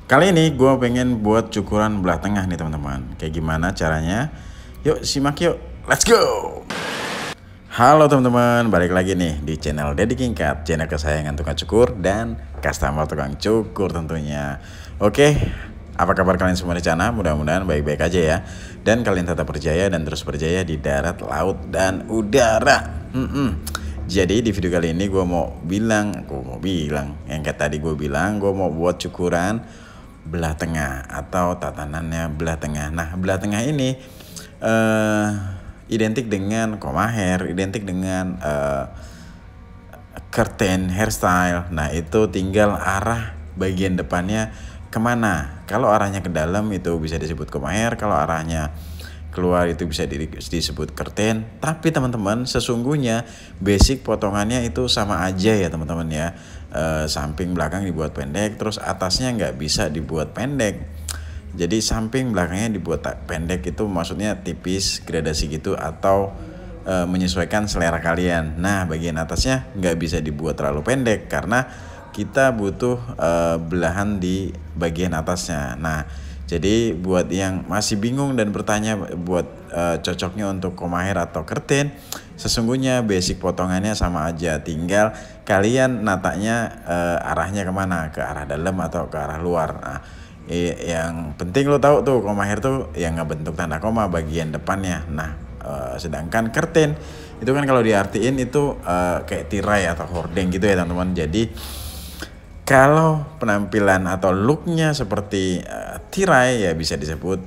Kali ini gue pengen buat cukuran belah tengah nih teman-teman. Kayak gimana caranya? Yuk simak yuk, let's go! Halo teman-teman, balik lagi nih di channel Deddy Kingkat, channel kesayangan tukang cukur dan customer tukang cukur tentunya. Oke, apa kabar kalian semua di sana? Mudah-mudahan baik-baik aja ya. Dan kalian tetap berjaya dan terus berjaya di darat, laut, dan udara. Jadi di video kali ini gue mau bilang yang kayak tadi gue bilang, gue mau buat cukuran belah tengah atau tatanannya belah tengah. Nah, belah tengah ini identik dengan comb hair, identik dengan curtain hairstyle. Nah, itu tinggal arah bagian depannya kemana. Kalau arahnya ke dalam itu bisa disebut comb hair, kalau arahnya keluar itu bisa disebut curtain. Tapi teman-teman, sesungguhnya basic potongannya itu sama aja ya teman-teman ya. Samping belakang dibuat pendek, terus atasnya nggak bisa dibuat pendek. Jadi samping belakangnya dibuat pendek itu maksudnya tipis, gradasi gitu, atau menyesuaikan selera kalian. Nah, bagian atasnya nggak bisa dibuat terlalu pendek karena kita butuh belahan di bagian atasnya. Nah, jadi buat yang masih bingung dan bertanya buat cocoknya untuk comb hair atau curtain, sesungguhnya basic potongannya sama aja, tinggal kalian natanya arahnya kemana, ke arah dalam atau ke arah luar. Nah, yang penting lo tahu tuh comb hair tuh yang ngebentuk tanda koma bagian depannya. Nah, sedangkan curtain itu kan kalau diartiin itu kayak tirai atau hordeng gitu ya teman-teman. Jadi kalau penampilan atau looknya seperti tirai ya bisa disebut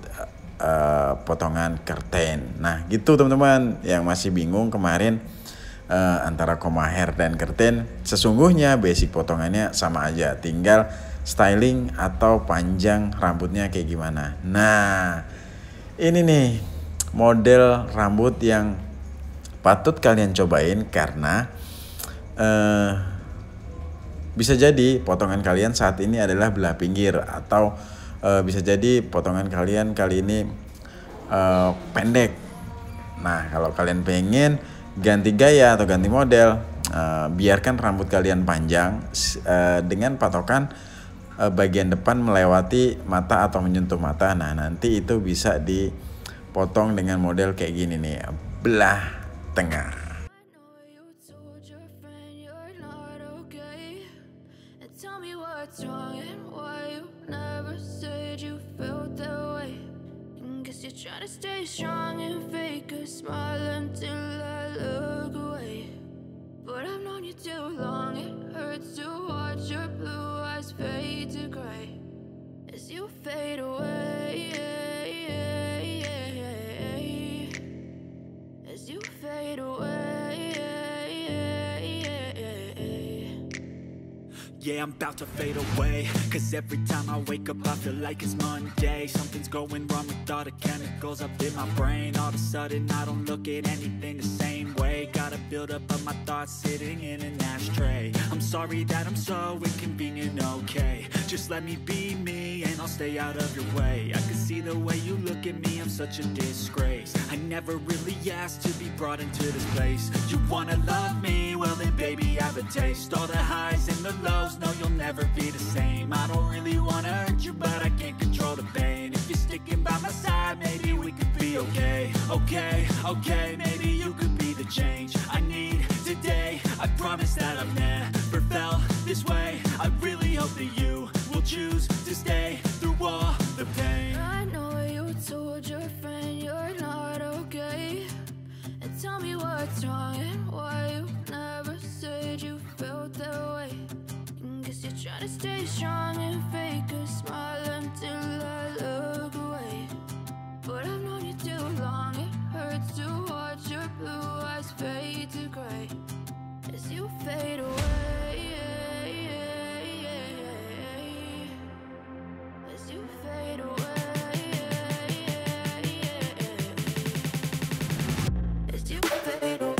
potongan curtain. Nah gitu teman-teman yang masih bingung kemarin antara comb hair dan curtain, sesungguhnya basic potongannya sama aja, tinggal styling atau panjang rambutnya kayak gimana. Nah ini nih model rambut yang patut kalian cobain karena bisa jadi potongan kalian saat ini adalah belah pinggir, atau bisa jadi potongan kalian kali ini pendek. Nah, kalau kalian pengen ganti gaya atau ganti model, biarkan rambut kalian panjang dengan patokan bagian depan melewati mata atau menyentuh mata. Nah, nanti itu bisa dipotong dengan model kayak gini nih, belah tengah. Tell me what's wrong and why you never said you felt that way. Guess you're trying to stay strong and fake a smile until I look away. But I've known you too long, it hurts to watch your blue eyes fade to gray as you fade away. As you fade away. Yeah, I'm about to fade away, cause every time I wake up I feel like it's Monday. Something's going wrong with all the chemicals up in my brain. All of a sudden I don't look at anything the same way. Gotta build up of my thoughts sitting in an ashtray. I'm sorry that I'm so inconvenient, okay. Just let me be me and I'll stay out of your way. I can see the way you look at me, I'm such a disgrace. I never really asked to be brought into this place. You wanna love me? Well then baby I have a taste. All the highs and the lows, no you'll never be the same. I don't really wanna hurt you but I can't control the pain. If you're sticking by my side maybe we could be okay. Okay, maybe you could be the change I need today. I promise that I've never felt this way. I really hope that you will choose to stay through all the pain. I know you told your friend you're not okay, and tell me what's wrong and why you never said you felt that way. Guess you're trying to stay strong and fake a smile until I look away. But I've known you too long, it hurts to watch your blue eyes fade to gray as you fade away. As you fade away. As you fade away.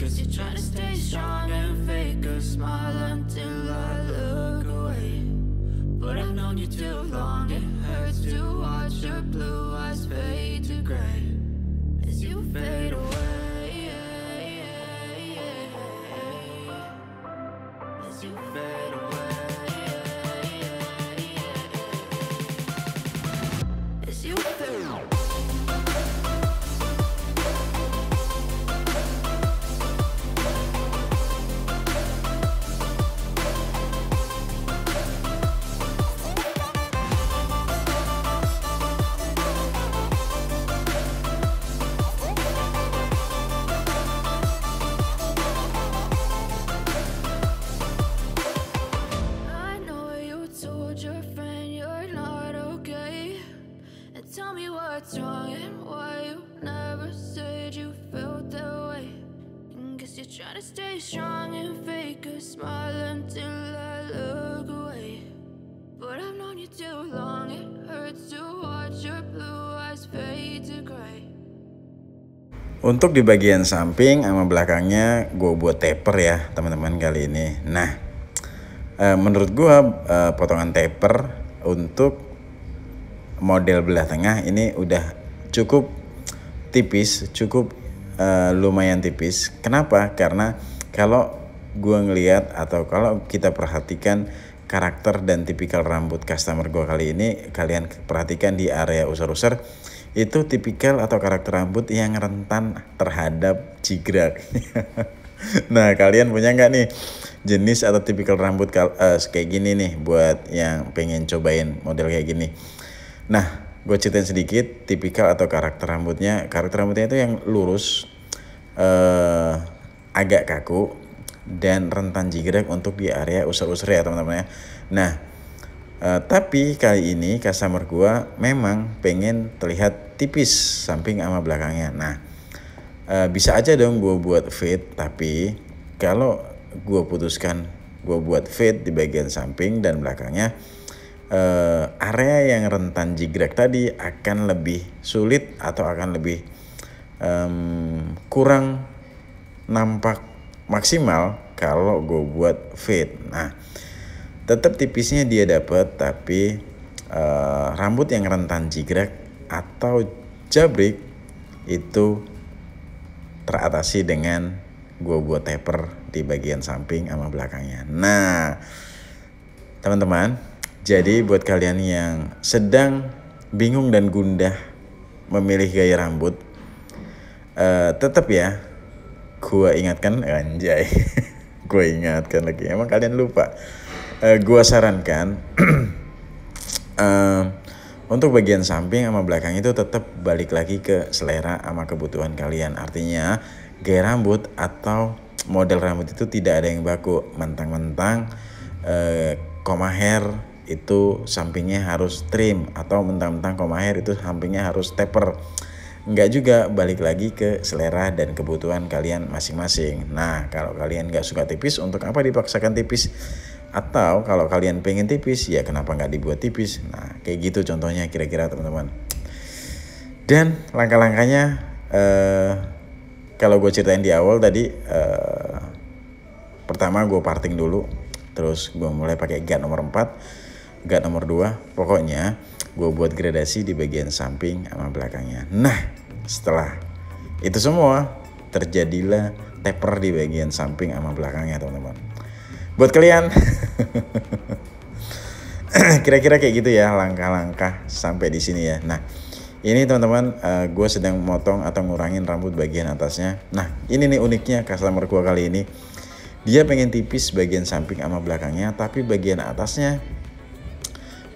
Guess you're trying to stay strong and fake a smile until I look away. But I've known you too long, it hurts to watch your blue eyes fade to gray as you fade away. As you fade away. As you fade away. Tell me what's wrong and why you never said you felt that way. Guess you're trying to stay strong and fake a smile until I look away. But I've known you too long, it hurts to watch your blue eyes fade to gray. Untuk di bagian samping sama belakangnya gue buat taper ya teman-teman kali ini. Nah, menurut gue potongan taper untuk model belah tengah ini udah cukup tipis, cukup lumayan tipis. Kenapa? Karena kalau gue ngelihat atau kalau kita perhatikan karakter dan tipikal rambut customer gue kali ini, kalian perhatikan di area usar-usar itu tipikal atau karakter rambut yang rentan terhadap jigrak. Nah, kalian punya nggak nih jenis atau tipikal rambut kayak gini nih buat yang pengen cobain model kayak gini? Nah, gue ceritain sedikit tipikal atau karakter rambutnya. Karakter rambutnya itu yang lurus, agak kaku, dan rentan jigrak untuk di area usar-usar ya teman-teman ya. Nah, tapi kali ini customer gue memang pengen terlihat tipis samping sama belakangnya. Nah, bisa aja dong gue buat fade, tapi kalau gue putuskan gue buat fade di bagian samping dan belakangnya, area yang rentan jigrak tadi akan lebih sulit atau akan lebih kurang nampak maksimal kalau gue buat fade. Nah, tetap tipisnya dia dapat, tapi rambut yang rentan jigrak atau jabrik itu teratasi dengan gue buat taper di bagian samping sama belakangnya. Nah, teman-teman, jadi buat kalian yang sedang bingung dan gundah memilih gaya rambut, tetap ya, gue ingatkan, anjay, gue ingatkan lagi, emang kalian lupa. Gue sarankan untuk bagian samping sama belakang itu tetap balik lagi ke selera sama kebutuhan kalian. Artinya gaya rambut atau model rambut itu tidak ada yang baku. Mentang-mentang koma hair itu sampingnya harus trim, atau mentang-mentang koma hair itu sampingnya harus taper. Enggak juga, balik lagi ke selera dan kebutuhan kalian masing-masing. Nah, kalau kalian nggak suka tipis, untuk apa dipaksakan tipis? Atau kalau kalian pengen tipis, ya kenapa nggak dibuat tipis? Nah, kayak gitu contohnya kira-kira teman-teman. Dan langkah-langkahnya kalau gue ceritain di awal tadi, pertama gue parting dulu, terus gue mulai pakai guard nomor 4, guard nomor 2, pokoknya gue buat gradasi di bagian samping sama belakangnya. Nah, setelah itu semua terjadilah taper di bagian samping sama belakangnya teman-teman. Buat kalian kira-kira kayak gitu ya langkah-langkah sampai di sini ya. Nah, ini teman-teman, gue sedang motong atau ngurangin rambut bagian atasnya. Nah, ini nih uniknya customer gue kali ini. Dia pengen tipis bagian samping sama belakangnya, tapi bagian atasnya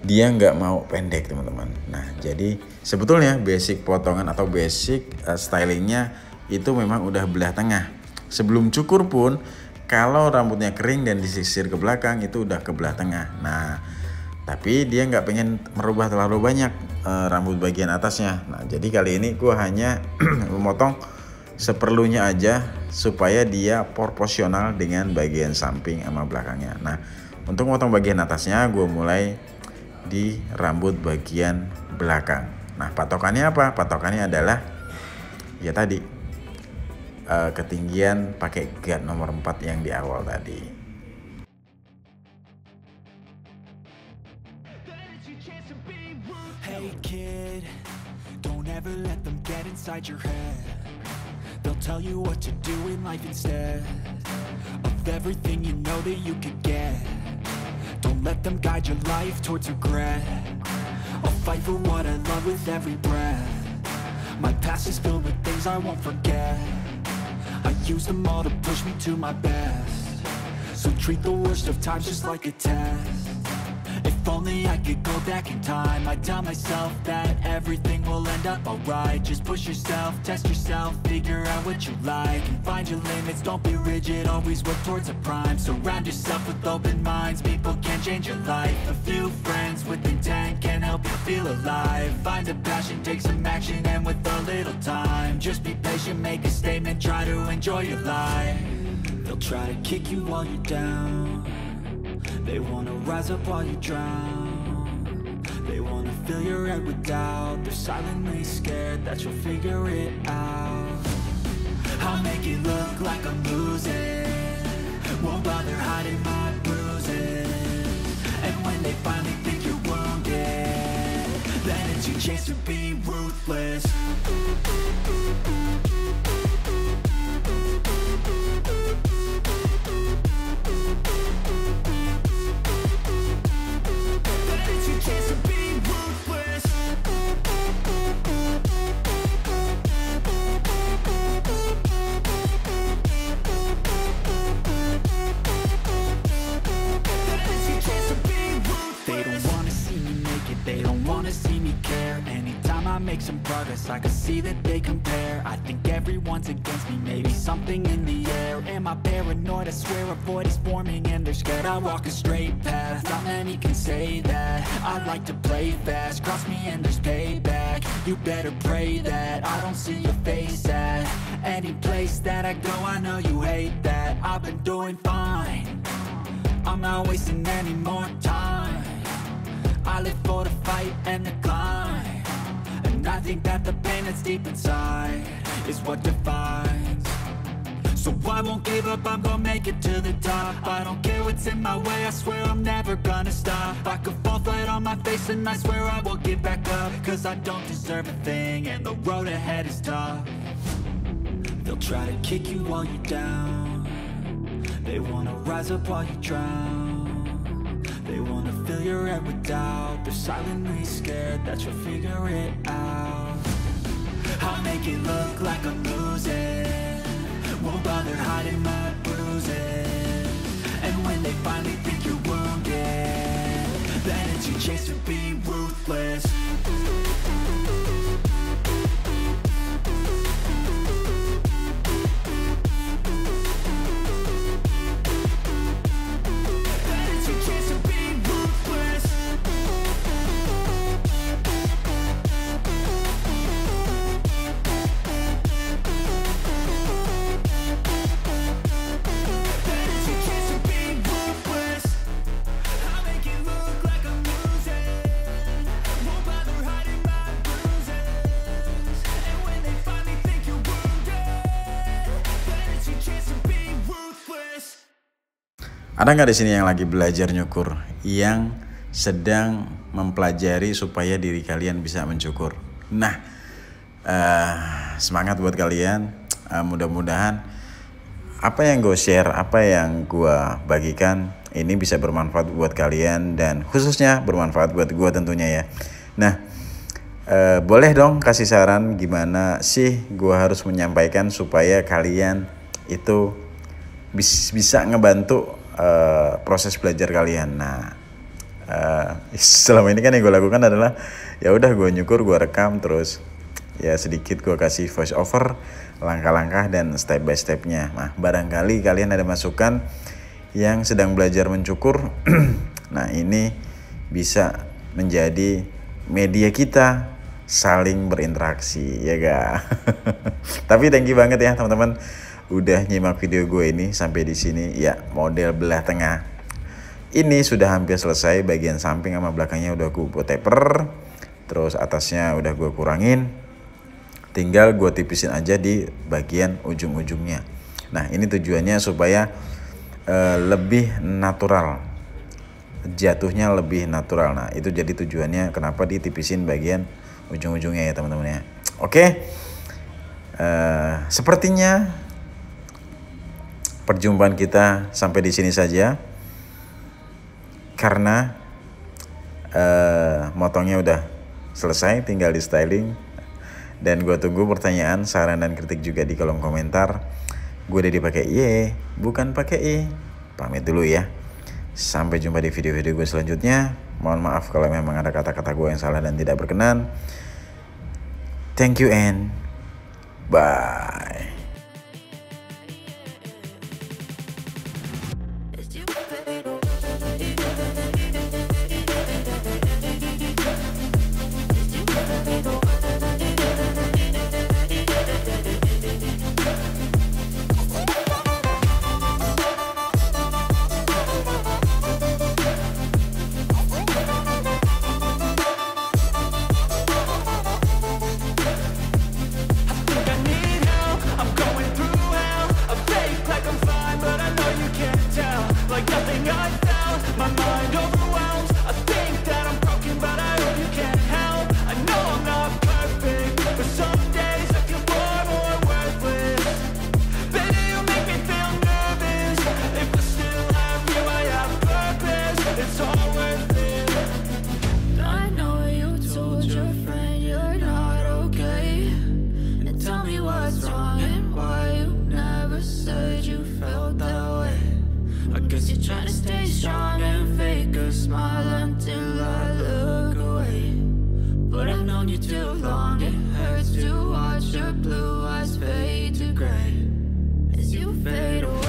dia nggak mau pendek teman-teman. Nah, jadi sebetulnya basic potongan atau basic stylingnya itu memang udah belah tengah. Sebelum cukur pun, kalau rambutnya kering dan disisir ke belakang itu udah ke belah tengah. Nah, tapi dia nggak pengen merubah terlalu banyak rambut bagian atasnya. Nah, jadi kali ini gue hanya memotong seperlunya aja supaya dia proporsional dengan bagian samping sama belakangnya. Nah, untuk memotong bagian atasnya gue mulai di rambut bagian belakang. Nah, patokannya apa? Patokannya adalah ya tadi ketinggian pakai guard nomor 4 yang di awal tadi. Hey kid, don't ever let them get inside your head. They'll tell you what to do in life instead of everything you know that you could get. Don't let them guide your life towards regret. I'll fight for what I love with every breath. My past is filled with things I won't forget. I use them all to push me to my best. So treat the worst of times just like a test. If only I could go back in time, I'd tell myself that everything will end up alright. Just push yourself, test yourself, figure out what you like, and find your limits, don't be rigid, always work towards a prime. Surround yourself with open minds, people can change your life. A few friends with intent can help you feel alive. Find a passion, take some action, and with a little time, just be patient, make a statement, try to enjoy your life. They'll try to kick you while you're down. They wanna rise up while you drown. They wanna fill your head with doubt. They're silently scared that you'll figure it out. I'll make it look like I'm losing, won't bother hiding my bruises. And when they finally think you're wounded, then it's your chance to be ruthless. Make some progress, I can see that they compare. I think everyone's against me, maybe something in the air. Am I paranoid? I swear a void is forming and they're scared. I walk a straight path, not many can say that. I like to play fast, cross me and there's payback. You better pray that I don't see your face at any place that I go. I know you hate that. I've been doing fine, I'm not wasting any more time. I live for the fight and the climb. I think that the pain that's deep inside is what defines. So I won't give up, I'm gonna make it to the top. I don't care what's in my way, I swear I'm never gonna stop. I could fall flat on my face and I swear I won't give back up. Cause I don't deserve a thing and the road ahead is tough. They'll try to kick you while you're down. They wanna rise up while you drown. They wanna fill your head with doubt. They're silently scared that you'll figure it out. I'll make it look like I'm losing, won't bother hiding my bruises. And when they finally think you're wounded, then it's your chance to be ruthless. Ada nggak di sini yang lagi belajar nyukur, yang sedang mempelajari supaya diri kalian bisa mensyukur? Nah, semangat buat kalian. Mudah-mudahan apa yang gue share, apa yang gue bagikan ini bisa bermanfaat buat kalian dan khususnya bermanfaat buat gue tentunya ya. Nah, boleh dong kasih saran gimana sih gue harus menyampaikan supaya kalian itu bisa ngebantu proses belajar kalian. Nah, selama ini kan yang gue lakukan adalah ya udah gue nyukur, gue rekam, terus ya sedikit gue kasih voice over langkah-langkah dan step by stepnya. Nah, barangkali kalian ada masukan yang sedang belajar mencukur. Nah, ini bisa menjadi media kita saling berinteraksi, ya ga? Tapi thank you banget ya teman-teman udah nyimak video gue ini sampai di sini. Ya, model belah tengah ini sudah hampir selesai. Bagian samping sama belakangnya udah gue taper, terus atasnya udah gue kurangin. tinggal gue tipisin aja di bagian ujung-ujungnya. Nah ini tujuannya supaya lebih natural, jatuhnya lebih natural. Nah itu jadi tujuannya kenapa ditipisin bagian ujung-ujungnya ya teman-teman ya. Oke, sepertinya perjumpaan kita sampai di sini saja karena motongnya udah selesai, tinggal di styling. Dan gue tunggu pertanyaan, saran dan kritik juga di kolom komentar. Gue udah dipakai Y, bukan pakai I. Pamit dulu ya. Sampai jumpa di video-video gue selanjutnya. Mohon maaf kalau memang ada kata-kata gue yang salah dan tidak berkenan. Thank you and bye. As you fade away, as you fade away. You're trying to stay strong and fake a smile until I look away. But I've known you too long, it hurts to watch your blue eyes fade to gray as you fade away.